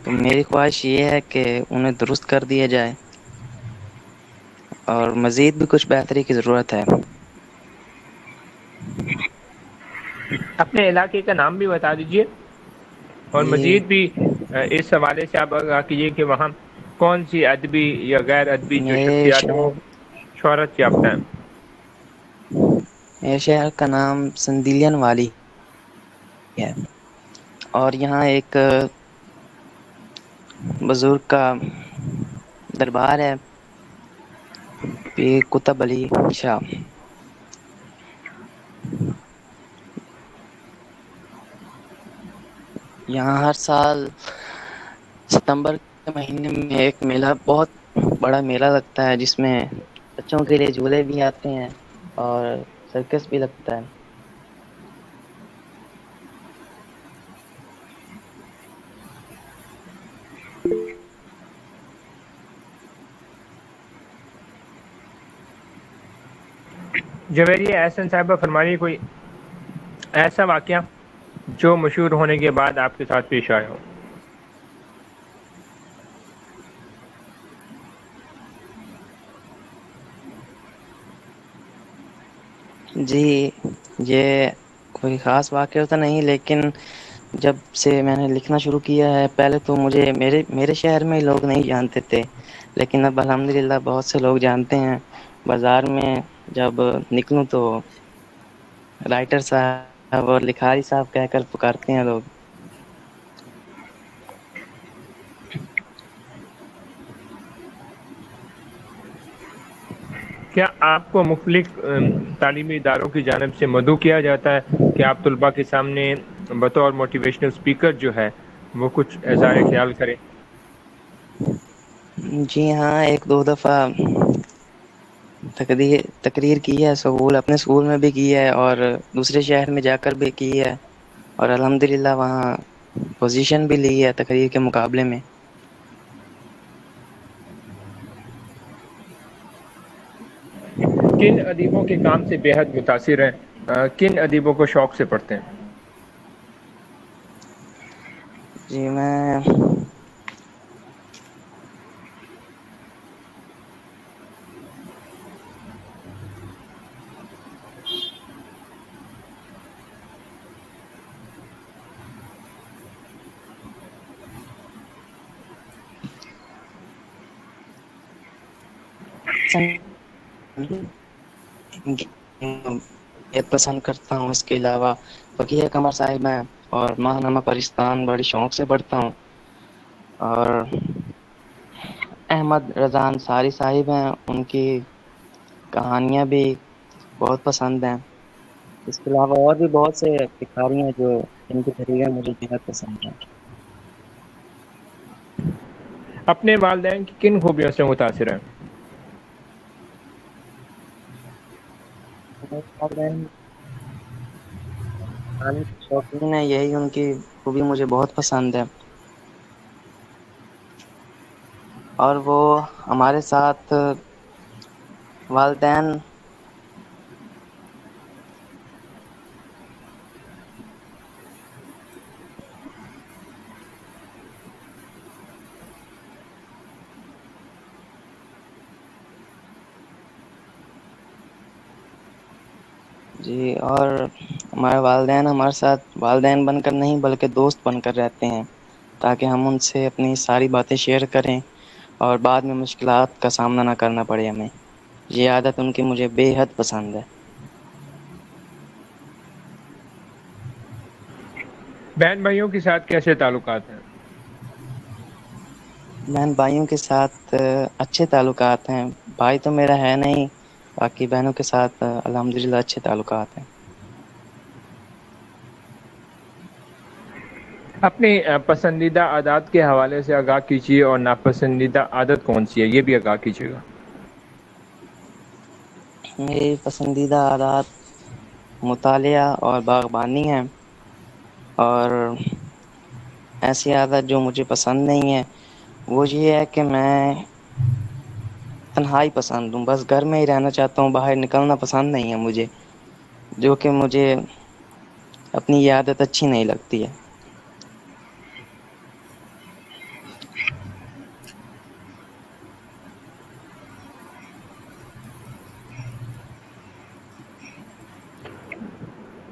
تو میری خواہش یہ ہے کہ انہیں درست کر دیا جائے اور مزید بھی کچھ بہتری کی ضرورت ہے۔ اپنے علاقے کا نام بھی بتا دیجیے اور یہ مزید بھی اس حوالے سے آپ آگاہ کیجیے کہ وہاں کون سی ادبی یا غیر ادبی جو میرے شخصیات ہیں وہ شہر شہرت یافتہ ہیں۔ میرے شہر کا نام سندیلین والی ہے اور یہاں ایک بزرگ کا دربار ہے، پیر قطب علی شاہ۔ یہاں ہر سال ستمبر کے مہینے میں ایک میلہ، بہت بڑا میلہ لگتا ہے جس میں بچوں کے لیے جھولے بھی آتے ہیں اور سرکس بھی لگتا ہے۔ جویریہ احسن صاحبہ فرمائیے کوئی ایسا واقعہ جو مشہور ہونے کے بعد آپ کے ساتھ پیش آیا ہو۔ جی یہ کوئی خاص واقعہ تو نہیں، لیکن جب سے میں نے لکھنا شروع کیا ہے، پہلے تو مجھے میرے شہر میں لوگ نہیں جانتے تھے، لیکن اب الحمدللہ بہت سے لوگ جانتے ہیں۔ بازار میں جب نکلوں تو رائٹر صاحب اور لکھاری صاحب کہہ کر پکارتے ہیں لوگ۔ کیا آپ کو مختلف تعلیمی اداروں کی جانب سے مدعو کیا جاتا ہے کہ آپ طلباء کے سامنے بطور موٹیویشنل اسپیکر جو ہے وہ کچھ اظہار خیال کریں؟ جی ہاں، ایک دو دفعہ تقریر کی ہے، اپنے اسکول میں بھی کی ہے اور دوسرے شہر میں جا کر بھی کی ہے، اور الحمدللہ وہاں پوزیشن بھی لی ہے تقریر کے مقابلے میں۔ کن ادیبوں کے کام سے بے حد متاثر ہیں؟ کن ادیبوں کو شوق سے پڑھتے ہیں؟ جی میں پسند کرتا ہوں۔ اس کے علاوہ بقیہ قمر صاحب ہیں اور ماہنامہ پرستان بڑی شوق سے پڑھتا ہوں، اور احمد رضا انصاری صاحب ہیں، ان کی کہانیاں بھی بہت پسند ہیں۔ اس کے علاوہ اور بھی بہت سے لکھاری ہیں جو ان کی تحریریں مجھے بہت پسند ہیں۔ اپنے والدین کی کن خوبیوں سے متاثر ہیں؟ شوقین ہے، یہی ان کی خوبی مجھے بہت پسند ہے، اور وہ ہمارے ساتھ والدین جی، اور ہمارے والدین ہمارے ساتھ والدین بن کر نہیں بلکہ دوست بن کر رہتے ہیں، تاکہ ہم ان سے اپنی ساری باتیں شیئر کریں اور بعد میں مشکلات کا سامنا نہ کرنا پڑے ہمیں۔ یہ عادت ان کی مجھے بے حد پسند ہے۔ بہن بھائیوں کے ساتھ کیسے تعلقات ہیں؟ بہن بھائیوں کے ساتھ اچھے تعلقات ہیں، بھائی تو میرا ہے نہیں، باقی بہنوں کے ساتھ الحمدللہ اچھے تعلقات ہیں۔ اپنی پسندیدہ عادات کے حوالے سے آگاہ کیجیے اور ناپسندیدہ عادت کون سی ہے یہ بھی آگاہ کیجیے گا۔ میری پسندیدہ عادات مطالعہ اور باغبانی ہیں، اور ایسی عادت جو مجھے پسند نہیں ہے وہ یہ ہے کہ میں تنہائی پسند ہوں، بس گھر میں ہی رہنا چاہتا ہوں، باہر نکلنا پسند نہیں ہے مجھے، جو کہ مجھے اپنی یہ عادت اچھی نہیں لگتی ہے۔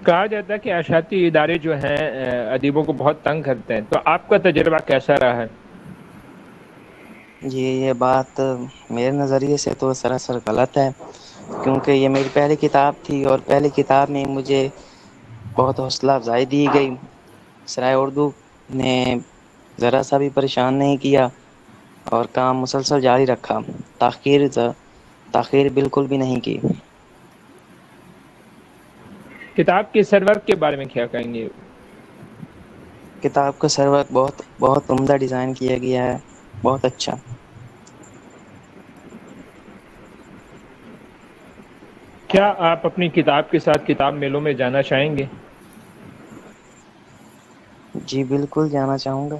کہا جاتا ہے کہ اشاعتی ادارے جو ہیں ادیبوں کو بہت تنگ کرتے ہیں، تو آپ کا تجربہ کیسا رہا ہے؟ جی یہ بات میرے نظریے سے تو سراسر غلط ہے، کیونکہ یہ میری پہلی کتاب تھی اور پہلی کتاب میں مجھے بہت حوصلہ افزائی دی گئی۔ سرائے اردو نے ذرا سا بھی پریشان نہیں کیا اور کام مسلسل جاری رکھا، تاخیر بالکل بھی نہیں کی۔ کتاب کے سرورق کے بارے میں کیا کہیں گے؟ کتاب کا سرورق بہت عمدہ ڈیزائن کیا گیا ہے، بہت اچھا۔ کیا آپ اپنی کتاب کے ساتھ کتاب میلوں میں جانا چاہیں گے؟ جی بالکل جانا چاہوں گا۔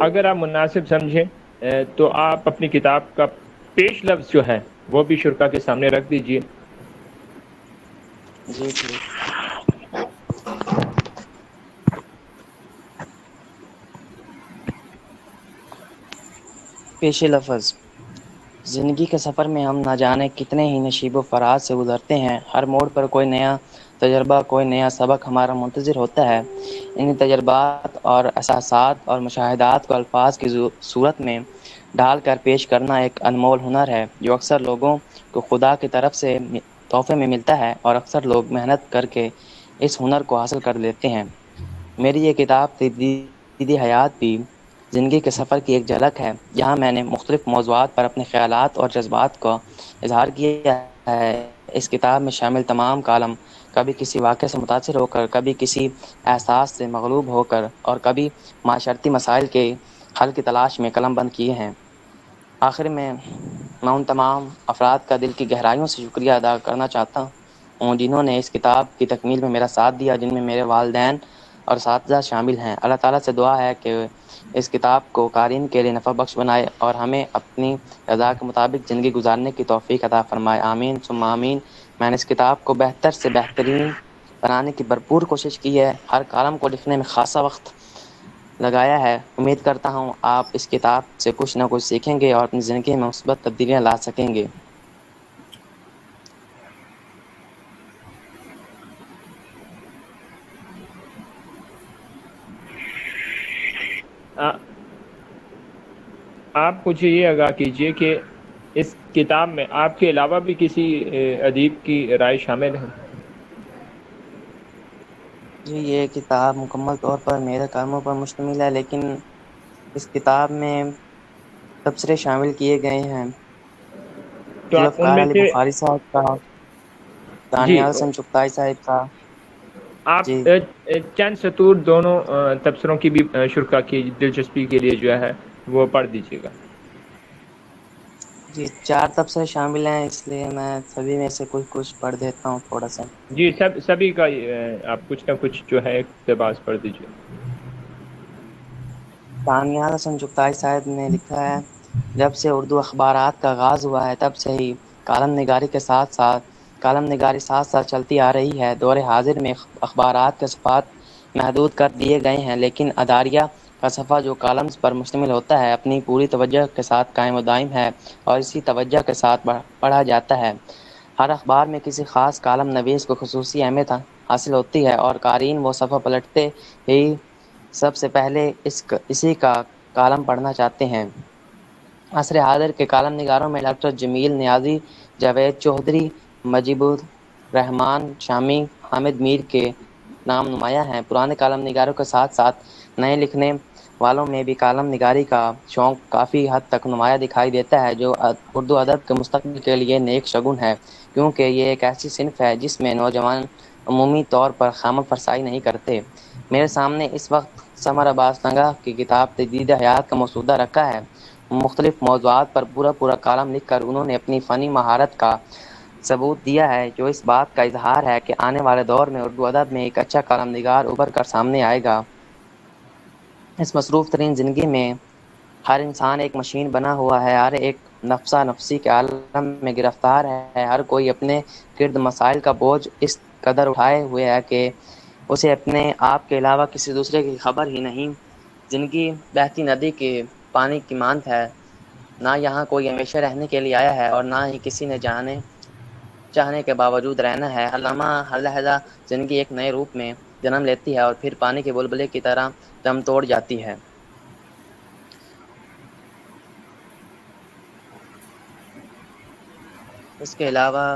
اگر آپ مناسب سمجھیں تو آپ اپنی کتاب کا پیش لفظ جو ہے وہ بھی شرکا کے سامنے رکھ دیجئے۔ جی ٹھیک۔ پیش لفظ: زندگی کے سفر میں ہم نہ جانے کتنے ہی نشیب و فراز سے گزرتے ہیں، ہر موڑ پر کوئی نیا تجربہ، کوئی نیا سبق ہمارا منتظر ہوتا ہے۔ ان تجربات اور احساسات اور مشاہدات کو الفاظ کی صورت میں ڈھال کر پیش کرنا ایک انمول ہنر ہے جو اکثر لوگوں کو خدا کی طرف سے تحفے میں ملتا ہے، اور اکثر لوگ محنت کر کے اس ہنر کو حاصل کر لیتے ہیں۔ میری یہ کتاب تجدید حیات بھی زندگی کے سفر کی ایک جھلک ہے، جہاں میں نے مختلف موضوعات پر اپنے خیالات اور جذبات کا اظہار کیا ہے۔ اس کتاب میں شامل تمام کالم کبھی کسی واقعے سے متاثر ہو کر، کبھی کسی احساس سے مغلوب ہو کر، اور کبھی معاشرتی مسائل کے حل کی تلاش میں قلم بند کیے ہیں۔ آخر میں ان تمام افراد کا دل کی گہرائیوں سے شکریہ ادا کرنا چاہتا ہوں جنہوں نے اس کتاب کی تکمیل میں میرا ساتھ دیا، جن میں میرے والدین اور اساتذہ شامل ہیں۔ اللہ تعالیٰ سے دعا ہے کہ اس کتاب کو قارئین کے لیے نفع بخش بنائے اور ہمیں اپنی رضا کے مطابق زندگی گزارنے کی توفیق عطا فرمائے، آمین ثم آمین۔ میں نے اس کتاب کو بہتر سے بہترین بنانے کی بھرپور کوشش کی ہے، ہر کالم کو لکھنے میں خاصا وقت لگایا ہے۔ امید کرتا ہوں آپ اس کتاب سے کچھ نہ کچھ سیکھیں گے اور اپنی زندگی میں مثبت تبدیلیاں لا سکیں گے۔ آپ مجھے یہ آگاہ کیجئے کہ اس کتاب میں آپ کے علاوہ بھی کسی ادیب کی رائے شامل ہے؟ جی یہ کتاب مکمل طور پر میرے کاموں پر مشتمل ہے، لیکن اس کتاب میں تبصرے شامل کیے گئے ہیں تو آپ ان ذوالفقار میں علی سے بخاری صاحب کا، جی دانیال حسن چغتائی صاحب کا۔ آپ جی چند سطور دونوں تبصروں کی بھی شرکا کی دلچسپی کے لیے جو ہے وہ پڑھ دیجیے گا۔ جی 4 تبصرے شامل ہیں، اس لیے میں سبھی میں سے کچھ پڑھ دیتا ہوں تھوڑا سا۔ جی سبھی کا آپ کچھ نہ کچھ جو ہے اقتباس پڑھ دیجیے۔ دانیال حسن چغتائی صاحب نے لکھا ہے: جب سے اردو اخبارات کا آغاز ہوا ہے تب سے ہی کالم نگاری ساتھ ساتھ چلتی آ رہی ہے۔ دور حاضر میں اخبارات کے صفحات محدود کر دیے گئے ہیں، لیکن اداریہ کا صفحہ جو کالمز پر مشتمل ہوتا ہے اپنی پوری توجہ کے ساتھ قائم و دائم ہے اور اسی توجہ کے ساتھ پڑھا جاتا ہے۔ ہر اخبار میں کسی خاص کالم نویس کو خصوصی اہمیت حاصل ہوتی ہے اور قارئین وہ صفحہ پلٹتے ہی سب سے پہلے اسی کا کالم پڑھنا چاہتے ہیں۔ عصر حاضر کے کالم نگاروں میں ڈاکٹر جمیل نیازی، جاوید چودھری، مجیب الرحمان شامی، حامد میر کے نام نمایاں ہیں۔ پرانے کالم نگاروں کے ساتھ ساتھ نئے لکھنے والوں میں بھی کالم نگاری کا شوق کافی حد تک نمایاں دکھائی دیتا ہے، جو اردو ادب کے مستقبل کے لیے نیک شگون ہے، کیونکہ یہ ایک ایسی صنف ہے جس میں نوجوان عمومی طور پر خامہ فرسائی نہیں کرتے۔ میرے سامنے اس وقت ثمر عباس لنگا کی کتاب تجدید حیات کا مسودہ رکھا ہے۔ مختلف موضوعات پر پورا کالم لکھ کر انہوں نے اپنی فنی مہارت کا ثبوت دیا ہے، جو اس بات کا اظہار ہے کہ آنے والے دور میں اردو ادب میں ایک اچھا کالم نگار ابھر کر سامنے آئے گا۔ اس مصروف ترین زندگی میں ہر انسان ایک مشین بنا ہوا ہے، ہر ایک نفسا نفسی کے عالم میں گرفتار ہے، ہر کوئی اپنے گرد مسائل کا بوجھ اس قدر اٹھائے ہوئے ہے کہ اسے اپنے آپ کے علاوہ کسی دوسرے کی خبر ہی نہیں۔ زندگی بہتی ندی کے پانی کی مانند ہے، نہ یہاں کوئی ہمیشہ رہنے کے لیے آیا ہے اور نہ ہی کسی نے چاہنے کے باوجود رہنا ہے۔ ہر لمحہ ہر لحظہ زندگی ایک نئے روپ میں جنم لیتی ہے اور پھر پانی کے بلبلے کی طرح دم توڑ جاتی ہے۔ اس کے علاوہ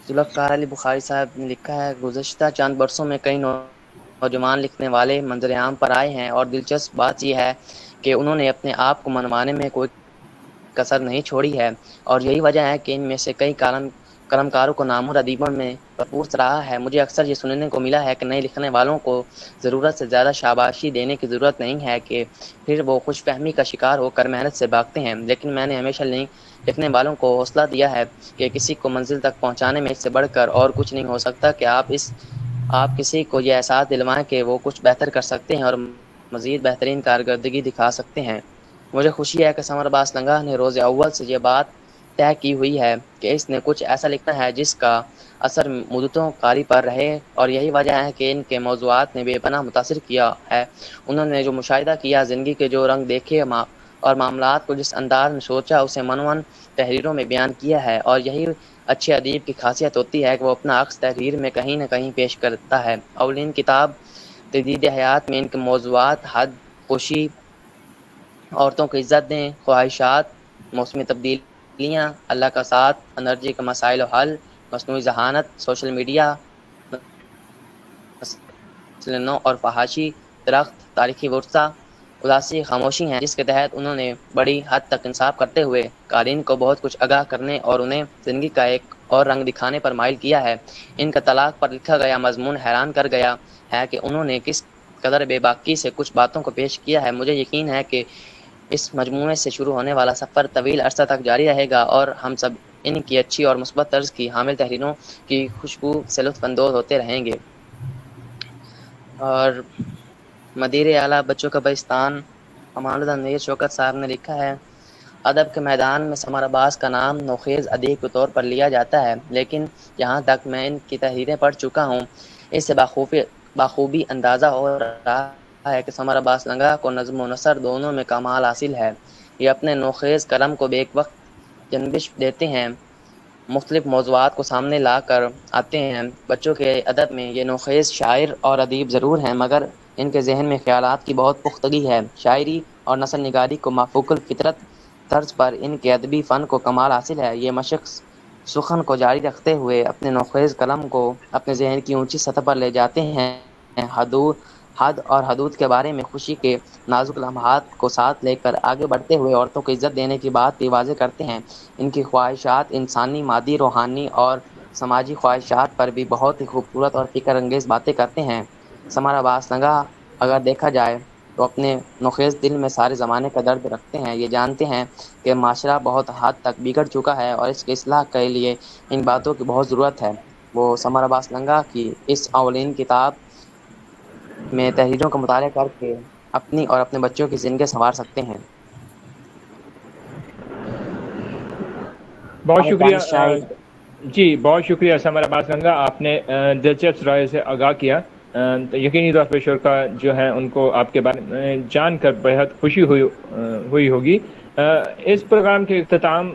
ذوالفقار علی بخاری صاحب نے لکھا ہے، گزشتہ چند برسوں میں کئی نوجوان لکھنے والے منظر عام پر آئے ہیں اور دلچسپ بات یہ ہے کہ انہوں نے اپنے آپ کو منوانے میں کوئی کسر نہیں چھوڑی ہے، اور یہی وجہ ہے کہ ان میں سے کئی قلمکاروں کو نامور ادیبوں میں بھرپور رہا ہے۔ مجھے اکثر یہ سننے کو ملا ہے کہ نئے لکھنے والوں کو ضرورت سے زیادہ شاباشی دینے کی ضرورت نہیں ہے کہ پھر وہ خوش فہمی کا شکار ہو کر محنت سے بھاگتے ہیں، لیکن میں نے ہمیشہ نئی لکھنے والوں کو حوصلہ دیا ہے کہ کسی کو منزل تک پہنچانے میں اس سے بڑھ کر اور کچھ نہیں ہو سکتا کہ آپ کسی کو یہ احساس دلوائیں کہ وہ کچھ بہتر کر سکتے ہیں اور مزید بہترین کارکردگی دکھا سکتے ہیں۔ مجھے خوشی ہے کہ ثمر عباس لنگا نے روز اول سے یہ بات طے کی ہوئی ہے کہ اس نے کچھ ایسا لکھنا ہے جس کا اثر مدتوں قاری پر رہے، اور یہی وجہ ہے کہ ان کے موضوعات نے بے پناہ متاثر کیا ہے۔ انہوں نے جو مشاہدہ کیا، زندگی کے جو رنگ دیکھے اور معاملات کو جس انداز میں سوچا، اسے منون تحریروں میں بیان کیا ہے، اور یہی اچھے ادیب کی خاصیت ہوتی ہے کہ وہ اپنا عکس تحریر میں کہیں نہ کہیں پیش کرتا ہے۔ اولین کتاب تجدید حیات میں ان کے موضوعات حد خوشی، عورتوں کی عزت دیں، خواہشات، موسمی تبدیلیاں، اللہ کا ساتھ، انرجی کا مسائل و حل، مصنوعی ذہانت، سوشل میڈیا، نسل نو اور فحاشی، درخت، تاریخی ورثہ، اداسی خاموشی ہیں، جس کے تحت انہوں نے بڑی حد تک انصاف کرتے ہوئے قارئین کو بہت کچھ آگاہ کرنے اور انہیں زندگی کا ایک اور رنگ دکھانے پر مائل کیا ہے۔ ان کا طلاق پر لکھا گیا مضمون حیران کر گیا ہے کہ انہوں نے کس قدر بے باکی سے کچھ باتوں کو پیش کیا ہے۔ مجھے یقین ہے کہ اس مجموعے سے شروع ہونے والا سفر طویل عرصہ تک جاری رہے گا اور ہم سب ان کی اچھی اور مثبت طرز کی حامل تحریروں کی خوشبو سے لطف اندوز ہوتے رہیں گے۔ اور مدیر اعلیٰ بچوں کا بہستان امان اللہ میر شوکت صاحب نے لکھا ہے، ادب کے میدان میں ثمر عباس کا نام نوخیز ادیب کے طور پر لیا جاتا ہے، لیکن جہاں تک میں ان کی تحریریں پڑھ چکا ہوں، اس سے بخوبی اندازہ ہو رہا ہے کہ ثمر عباس لنگا کو نظم و نثر دونوں میں کمال حاصل ہے۔ یہ اپنے نوخیز قلم کو بیک وقت جنبش دیتے ہیں، مختلف موضوعات کو سامنے لا کر آتے ہیں۔ بچوں کے ادب میں یہ نوخیز شاعر اور ادیب ضرور ہیں، مگر ان کے ذہن میں خیالات کی بہت پختگی ہے۔ شاعری اور نثر نگاری کو مافوق الفطرت طرز پر ان کے ادبی فن کو کمال حاصل ہے۔ یہ مشق سخن کو جاری رکھتے ہوئے اپنے نوخیز قلم کو اپنے ذہن کی اونچی سطح پر لے جاتے ہیں، حد اور حدود کے بارے میں خوشی کے نازک لمحات کو ساتھ لے کر آگے بڑھتے ہوئے عورتوں کو عزت دینے کی بات بھی واضح کرتے ہیں۔ ان کی خواہشات انسانی، مادی، روحانی اور سماجی خواہشات پر بھی بہت ہی خوبصورت اور فکر انگیز باتیں کرتے ہیں۔ ثمر عباس لنگا اگر دیکھا جائے تو اپنے نوخیز دل میں سارے زمانے کا درد رکھتے ہیں۔ یہ جانتے ہیں کہ معاشرہ بہت حد تک بگڑ چکا ہے اور اس کی اصلاح کے لیے ان باتوں کی بہت ضرورت ہے۔ وہ ثمر عباس لنگا کی اس اولین کتاب میں تحریروں کا مطالعہ کر کے اپنی اور اپنے بچوں کی زندگی سنوار سکتے ہیں۔ بہت شکریہ شاعر جی، بہت شکریہ ثمر عباس لنگا، آپ نے دلچسپ رائے سے آگاہ کیا۔ یقینی طور پہ شرکا جو ہیں ان کو آپ کے بارے میں جان کر بہت خوشی ہوئی ہوگی۔ اس پروگرام کے اختتام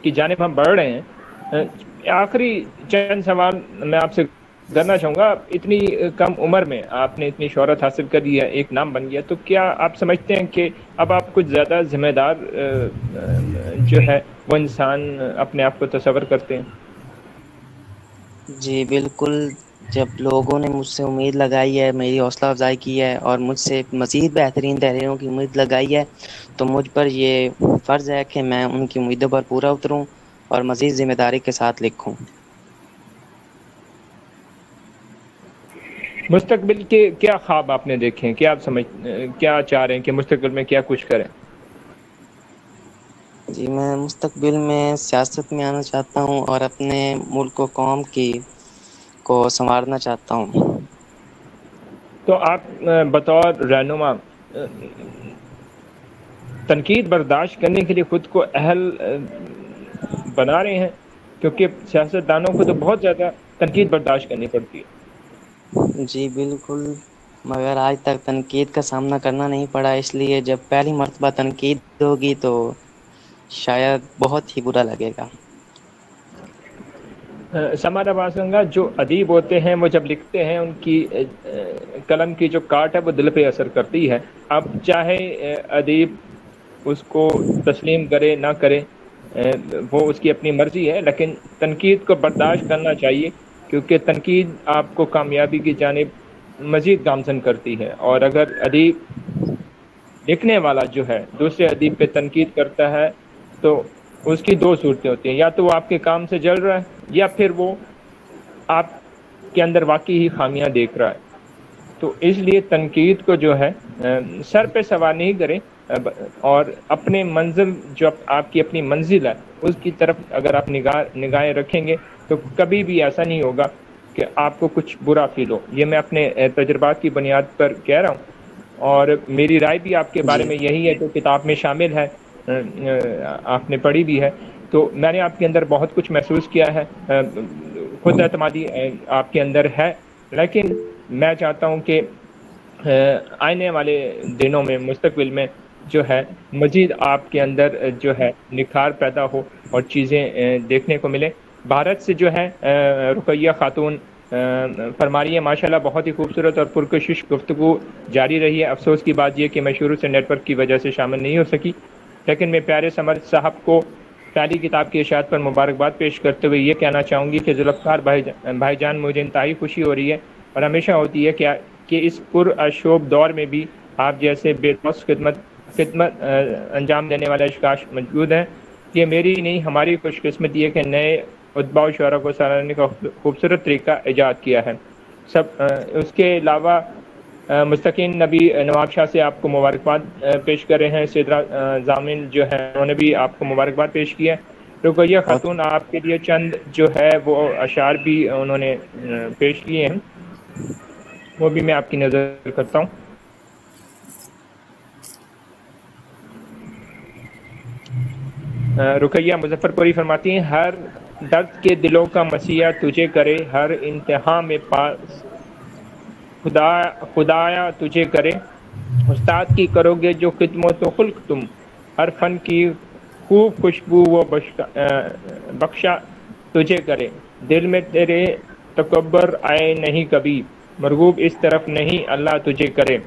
کی جانب ہم بڑھ رہے ہیں۔ آخری چند سوال میں آپ سے کرنا چاہوں گا۔ اتنی کم عمر میں آپ نے اتنی شہرت حاصل کر لی ہے، ایک نام بن گیا، تو کیا آپ سمجھتے ہیں کہ اب آپ کچھ زیادہ ذمہ دار جو ہے وہ انسان اپنے آپ کو تصور کرتے ہیں؟ جی بالکل، جب لوگوں نے مجھ سے امید لگائی ہے، میری حوصلہ افزائی کی ہے اور مجھ سے مزید بہترین تحریروں کی امید لگائی ہے، تو مجھ پر یہ فرض ہے کہ میں ان کی امیدوں پر پورا اتروں اور مزید ذمہ داری کے ساتھ لکھوں۔ مستقبل کے کیا خواب آپ نے دیکھے ہیں؟ کیا آپ کیا چاہ رہے ہیں کہ مستقبل میں کیا کچھ کریں؟ جی، میں مستقبل میں سیاست میں آنا چاہتا ہوں اور اپنے ملک و قوم کو سنوارنا چاہتا ہوں۔ تو آپ بطور رہنما تنقید برداشت کرنے کے لیے خود کو اہل بنا رہے ہیں؟ کیونکہ سیاستدانوں کو تو بہت زیادہ تنقید برداشت کرنی پڑتی ہے۔ جی بالکل، مگر آج تک تنقید کا سامنا کرنا نہیں پڑا، اس لیے جب پہلی مرتبہ تنقید ہوگی تو شاید بہت ہی برا لگے گا۔ سمر عباس گنگا، جو ادیب ہوتے ہیں وہ جب لکھتے ہیں ان کی قلم کی جو کاٹ ہے وہ دل پہ اثر کرتی ہے۔ اب چاہے ادیب اس کو تسلیم کرے نہ کرے، وہ اس کی اپنی مرضی ہے، لیکن تنقید کو برداشت کرنا چاہیے، کیونکہ تنقید آپ کو کامیابی کی جانب مزید گامزن کرتی ہے۔ اور اگر ادیب لکھنے والا جو ہے دوسرے ادیب پہ تنقید کرتا ہے تو اس کی دو صورتیں ہوتی ہیں، یا تو وہ آپ کے کام سے جل رہا ہے یا پھر وہ آپ کے اندر واقعی ہی خامیاں دیکھ رہا ہے۔ تو اس لیے تنقید کو جو ہے سر پہ سوار نہیں کریں، اور اپنے منزل جو آپ کی اپنی منزل ہے اس کی طرف اگر آپ نگاہیں رکھیں گے تو کبھی بھی ایسا نہیں ہوگا کہ آپ کو کچھ برا فیل ہو۔ یہ میں اپنے تجربات کی بنیاد پر کہہ رہا ہوں، اور میری رائے بھی آپ کے بارے جی میں یہی ہے جو کتاب میں شامل ہے، آپ نے پڑھی بھی ہے۔ تو میں نے آپ کے اندر بہت کچھ محسوس کیا ہے، خود اعتمادی آپ کے اندر ہے، لیکن میں چاہتا ہوں کہ آنے والے دنوں میں، مستقبل میں جو ہے مزید آپ کے اندر جو ہے نکھار پیدا ہو اور چیزیں دیکھنے کو ملیں۔ بھارت سے جو ہے رقیہ خاتون فرما رہی ہے، ماشاءاللہ بہت ہی خوبصورت اور پرکشش گفتگو جاری رہی ہے۔ افسوس کی بات یہ کہ میں شروع سے نیٹ ورک کی وجہ سے شامل نہیں ہو سکی، لیکن میں پیارے سمر صاحب کو پہلی کتاب کی اشاعت پر مبارکباد پیش کرتے ہوئے یہ کہنا چاہوں گی کہ ذوالفقار بھائی جان، مجھے انتہائی خوشی ہو رہی ہے اور ہمیشہ ہوتی ہے کہ اس پرشوب دور میں بھی آپ جیسے بے لوث خدمت انجام دینے والے اشخاص موجود ہیں۔ یہ میری نہیں ہماری خوش قسمتی ہے کہ نئے ادباء و شعراء کو سراہنے کا خوبصورت طریقہ ایجاد کیا ہے۔ اس کے علاوہ مستقین نبی نواب شاہ سے آپ کو مبارکباد پیش کر رہے ہیں۔ سدرا ضامن جو ہے انہوں نے بھی آپ کو مبارکباد پیش کیا ہے۔ رقیہ خاتون آپ کے لیے چند جو ہے وہ اشعار بھی انہوں نے پیش کیے ہیں، وہ بھی میں آپ کی نظر کرتا ہوں۔ رقیہ مظفر پوری فرماتی ہیں، ہر درد کے دلوں کا مسیح تجھے کرے، ہر انتہا میں پاس خدایا تجھے کرے، استاد کی کرو گے جو خدمت و خلق تم، ہر فن کی خوب خوشبو وہ بخشا تجھے کرے، دل میں تیرے تکبر آئے نہیں کبھی، مرغوب اس طرف نہیں اللہ تجھے کرے۔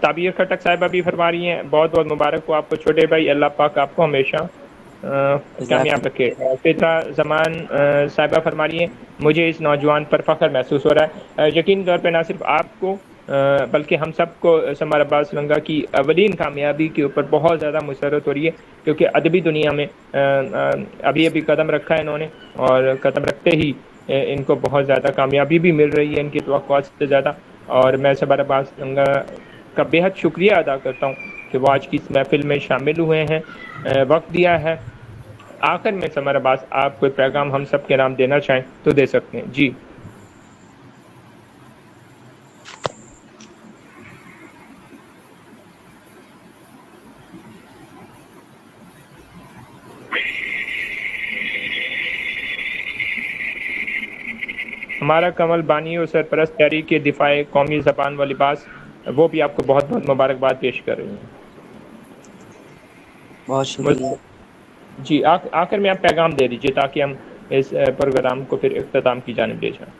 تعبیر خٹک صاحبہ بھی فرما رہی ہیں، بہت بہت مبارک ہو آپ کو چھوٹے بھائی، اللہ پاک آپ کو ہمیشہ کامیاب رکھے۔ فطرہ زمان صاحبہ فرما رہی ہیں، مجھے اس نوجوان پر فخر محسوس ہو رہا ہے۔ یقینی طور پہ نہ صرف آپ کو بلکہ ہم سب کو سمر عباس لنگا کی اولین کامیابی کے اوپر بہت زیادہ مسرت ہو رہی ہے، کیونکہ ادبی دنیا میں ابھی قدم رکھا ہے انہوں نے، اور قدم رکھتے ہی ان کو بہت زیادہ کامیابی بھی مل رہی ہے ان کی توقعات سے زیادہ۔ اور میں سمر عباس لنگا کا بے حد شکریہ ادا کرتا ہوں کہ وہ آج کی اس محفل میں شامل ہوئے ہیں، وقت دیا ہے۔ آخر میں سمر عباس آپ کوئی پیغام ہم سب کے نام دینا چاہیں تو دے سکتے ہیں۔ جی ہمارا کمل بانی و سرپرست تحریک دفاع قومی زبان و لباس، وہ بھی آپ کو بہت بہت مبارکباد پیش کر رہی ہیں۔ بہت شکریہ۔ جی آخر میں آپ پیغام دے دیجیے تاکہ ہم اس پروگرام کو پھر اختتام کی جانب لے جائیں۔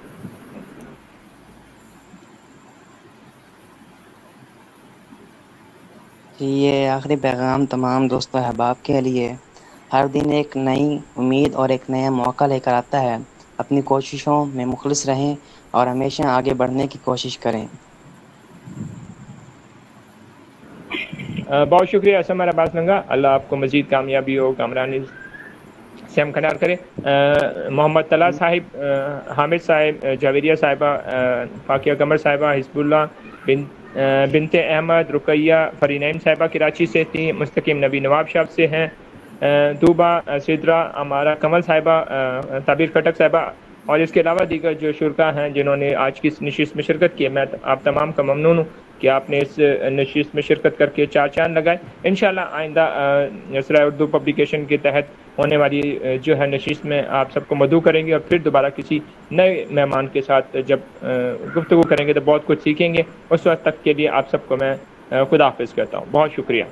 یہ آخری پیغام تمام دوست و احباب کے لیے، ہر دن ایک نئی امید اور ایک نیا موقع لے کر آتا ہے۔ اپنی کوششوں میں مخلص رہیں اور ہمیشہ آگے بڑھنے کی کوشش کریں۔ بہت شکریہ اسمر عباس ننگا، اللہ آپ کو مزید کامیابی ہو، کامرانی سے ہم کنار کریں۔ محمد طلحہ صاحب، حامد صاحب، جاویریہ صاحبہ، فاقیہ قمر صاحبہ، حزب اللہ بنت احمد، رقیہ فرینین صاحبہ کراچی سے تھیں، مستقیم نبی نواب شاہ سے ہیں، طوبہ سدرہ، امارہ کمل صاحبہ، تعبیر کٹک صاحبہ، اور اس کے علاوہ دیگر جو شرکا ہیں جنہوں نے آج کی اس نشست میں شرکت کی ہے، میں آپ تمام کا ممنون ہوں کہ آپ نے اس نشست میں شرکت کر کے چار چاند لگائے۔ انشاءاللہ آئندہ سرائے اردو پبلیکیشن کے تحت ہونے والی جو ہے نشست میں آپ سب کو مدعو کریں گے، اور پھر دوبارہ کسی نئے مہمان کے ساتھ جب گفتگو کریں گے تو بہت کچھ سیکھیں گے۔ اس وقت تک کے لیے آپ سب کو میں خدا حافظ کہتا ہوں۔ بہت شکریہ۔